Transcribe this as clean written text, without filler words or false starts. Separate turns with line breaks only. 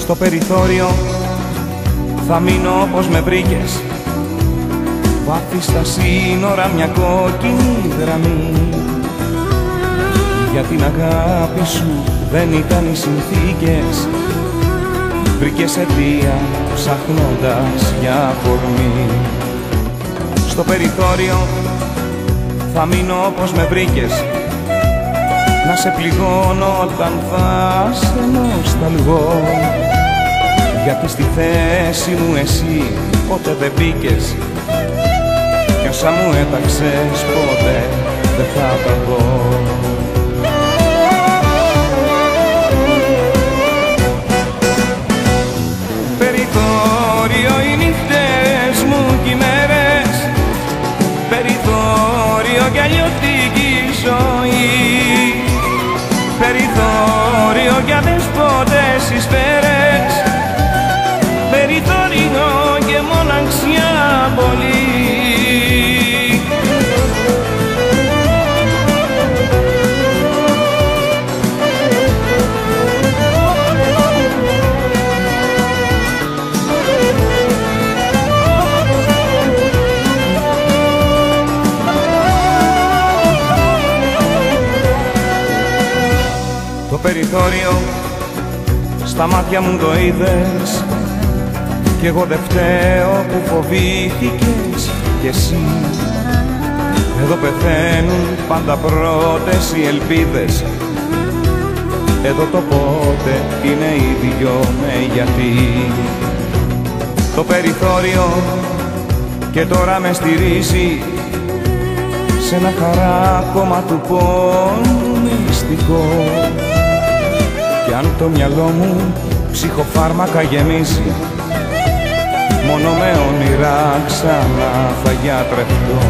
Στο περιθώριο θα μείνω όπως με βρήκες. Βάφει στα σύνορα μια κόκκινη γραμμή. Για την αγάπη σου δεν ήταν οι συνθήκες. Βρήκες αιτία ψάχνοντας για αφορμή. Στο περιθώριο θα μείνω όπως με βρήκες. Να σε πληγώνω όταν θα σε νοσταλγώ. Γιατί στη θέση μου εσύ ποτέ δεν μπήκες. Κι όσα μου έταξες ποτέ δεν θα τα δω. Περιθώριο οι νύχτες μου κι οι μέρες. Περιθώριο κι αλλιώτικη ζωή. Περιθώριο κι αδεσπότες οι σφαίρες. Περιθώριο και μοναξιά πολύ. Το περιθώριο στα μάτια μου το είδες. Κι εγώ δεν φταίω που φοβήθηκες κι εσύ. Εδώ πεθαίνουν πάντα πρώτες οι ελπίδες. Εδώ το πότε είναι ίδιο με γιατί. Το περιθώριο και τώρα με στηρίζει σε ένα χαράκωμα του πόνου μυστικό. Κι αν το μυαλό μου ψυχοφάρμακα γεμίσει, μόνο με όνειρα ξανά θα γιατρευτώ.